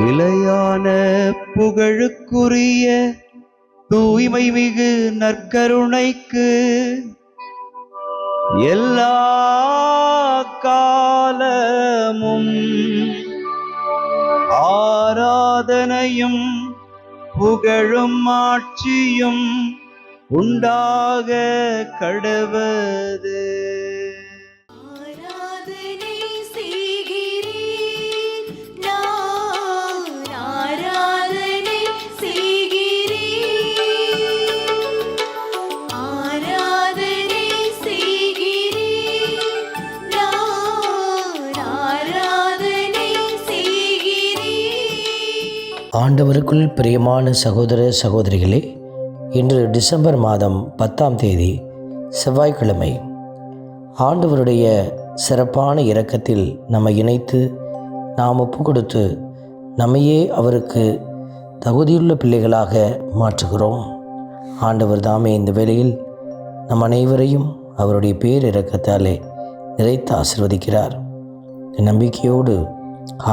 நிலையான புகழுக்குரிய தூய்மை மிகு நற்கருணைக்கு எல்லா காலமும் ஆராதனையும் புகழும் ஆட்சியும் உண்டாக கடவது. ஆண்டவருக்குள் பிரியமான சகோதர சகோதரிகளே, இன்று டிசம்பர் மாதம் 10ஆம் தேதி செவ்வாய்க்கிழமை. ஆண்டவருடைய சிறப்பான இரக்கத்தில் நம்மை இணைத்து நாம் ஒப்பு கொடுத்து நம்மையே அவருக்கு தகுதியுள்ள பிள்ளைகளாக மாற்றுகிறோம். ஆண்டவர் தாமே இந்த வேளையில் நம் அனைவரையும் அவருடைய பேரிரக்கத்தாலே நிறைத்து ஆசீர்வதிக்கிறார். நம்பிக்கையோடு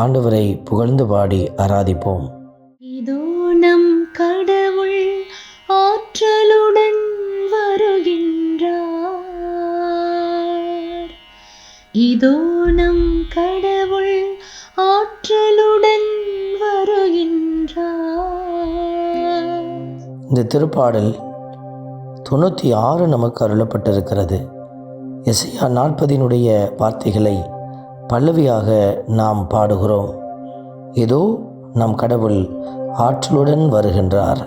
ஆண்டவரை புகழ்ந்து பாடி ஆராதிப்போம். இதோ நம் கடவுள் ஆற்றலுடன் வருகின்றார். இதோ நம் கடவுள் ஆற்றலுடன் வருகின்றார். இந்த திருப்பாடல் 96 நமக்கு அருளப்பட்டிருக்கிறது. எசையா 40 வார்த்தைகளை பல்லவியாக நாம் பாடுகிறோம். இதோ நம் கடவுள் ஆற்றலுடன் வருகின்றார்.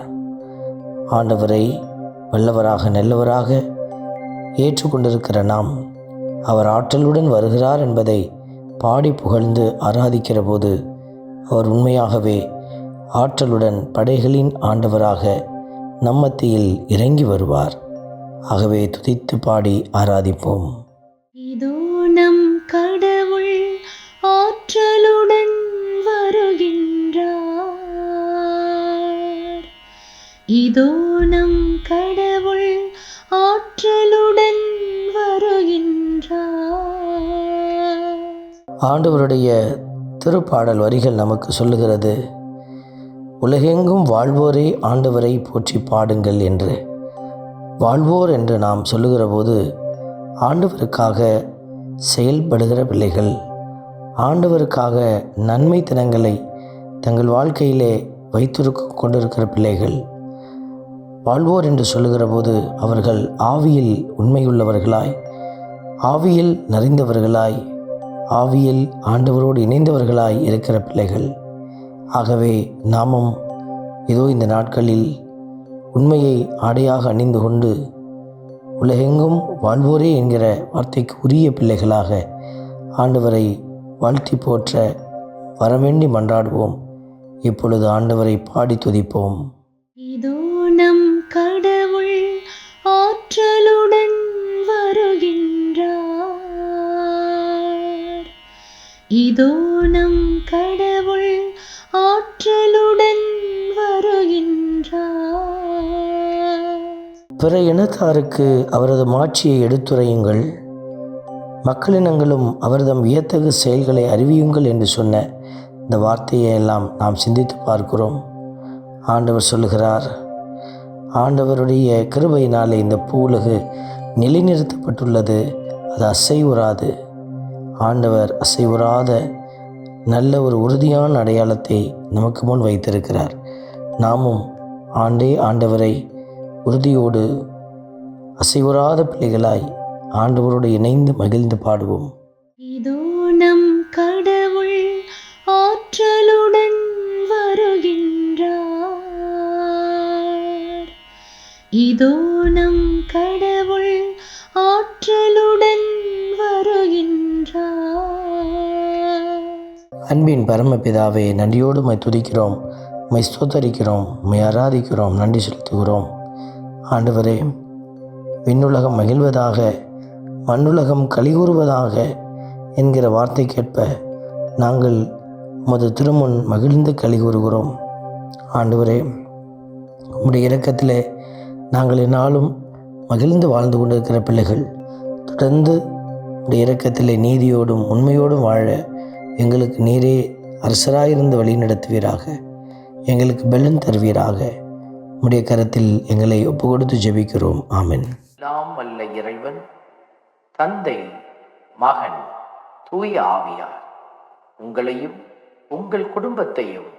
ஆண்டவரை வல்லவராக நல்லவராக ஏற்றுக்கொண்டிருக்கிற நாம் அவர் ஆற்றலுடன் வருகிறார் என்பதை பாடி புகழ்ந்து ஆராதிக்கிற போது அவர் உண்மையாகவே ஆற்றலுடன் படைகளின் ஆண்டவராக நம் மத்தியில் இறங்கி வருவார். ஆகவே துதித்து பாடி ஆராதிப்போம். இதோ நம் கடவுள் ஆற்றலுடன் வருகின்றார். இதோ நம் கடவுள் ஆற்றலுடன் வருகின்றார். ஆண்டவருடைய திருப்பாடல் வரிகள் நமக்கு சொல்லுகிறது, உலகெங்கும் வாழ்வோரே ஆண்டவரை போற்றி பாடுங்கள் என்று. வாழ்வோர் என்று நாம் சொல்லுகிற போது ஆண்டவருக்காக செயல்படுகிற பிள்ளைகள், ஆண்டவருக்காக நன்மை தினங்களை தங்கள் வாழ்க்கையிலே கொண்டிருக்கிற பிள்ளைகள். வாழ்வோர் என்று சொல்லுகிற போது அவர்கள் ஆவியில் உண்மையுள்ளவர்களாய், ஆவியில் நிறைந்தவர்களாய், ஆவியில் ஆண்டவரோடு இணைந்தவர்களாய் இருக்கிற பிள்ளைகள். ஆகவே நாமும் இதோ இந்த நாட்களில் உண்மையை ஆடையாக அணிந்து கொண்டு உலகெங்கும் வாழ்வோரே என்கிற வார்த்தைக்கு உரிய பிள்ளைகளாக ஆண்டவரை வாழ்த்தி போற்ற வரவேண்டி மன்றாடுவோம். இப்பொழுது ஆண்டவரை பாடி துதிப்போம். இதோ நம் கடவுள் ஆற்றலுடன் வருகின்றார். இதோ நம் கடவுள் ஆற்றலுடன் வருகின்றார். பிற இனத்தாருக்கு அவரது மாட்சியை எடுத்துரையுங்கள், மக்களினங்களும் அவர்தம் வியத்தகு செயல்களை அறிவியுங்கள் என்று சொன்ன இந்த வார்த்தையை எல்லாம் நாம் சிந்தித்து பார்க்கிறோம். ஆண்டவர் சொல்லுகிறார், ஆண்டவருடைய கிருபையினாலே இந்த பூவுலகு நிலைநிறுத்தப்பட்டுள்ளது, அது அசைவுறாது. ஆண்டவர் அசைவுறாத நல்ல ஒரு உறுதியான அடையாளத்தை நமக்கு முன் வைத்திருக்கிறார். நாமும் ஆண்டவரை உறுதியோடு அசைவுறாத பிள்ளைகளாய் ஆண்டவரோடு இணைந்து மகிழ்ந்து பாடுவோம். இதோ நம் கடவுள் ஆற்றலுடன் வருகின்றார். இதோ நம் கடவுள் ஆற்றலுடன் வருகின்றார். அன்பின் பரமபிதாவே, நன்றியோடு உம்மை துதிக்கிறோம், உம்மை ஸ்தோத்தரிக்கிறோம், உம்மை ஆராதிக்கிறோம், நன்றி செலுத்துகிறோம். ஆண்டவரே, விண்ணுலகம் மகிழ்வதாக, மண்ணுலகம் கலிகூறுவதாக என்கிற வார்த்தைக்கேற்ப நாங்கள் உமது திருமுன் மகிழ்ந்து கலிகூறுகிறோம். ஆண்டவரே, உம்முடைய இரக்கத்திலே நாங்கள் என்னாலும் மகிழ்ந்து வாழ்ந்து கொண்டிருக்கிற பிள்ளைகள், தொடர்ந்து உடைய இரக்கத்திலே நீதியோடும் உண்மையோடும் வாழ எங்களுக்கு நீரே அரசராயிருந்து வழி நடத்துவீராக. எங்களுக்கு பெலன் தருவீராக. உம்முடைய கரத்தில் எங்களை ஒப்பு கொடுத்து ஜெபிக்கிறோம். ஆமென். எல்லாம் வல்ல இறைவன் தந்தை, மகன், தூய ஆவியார் உங்களையும் உங்கள் குடும்பத்தையும்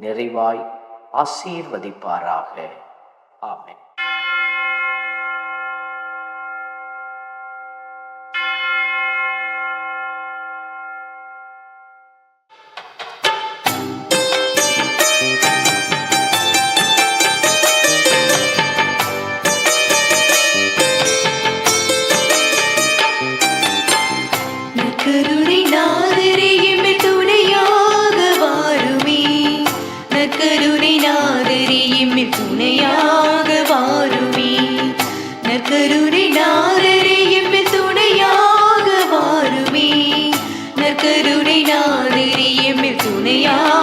நிறைவாய் ஆசீர்வதிப்பாராக. ஆமென். நற்கருணை நாதரே எம்மில் துணையாக வாருமே. நற்கருணை நாதரே எம்மில் துணையாக வாருமே. நற்கருணை நாதரே எம்மில் துணையாக வாருமே. நற்கருணை நாதரே எம்மில் துணையாக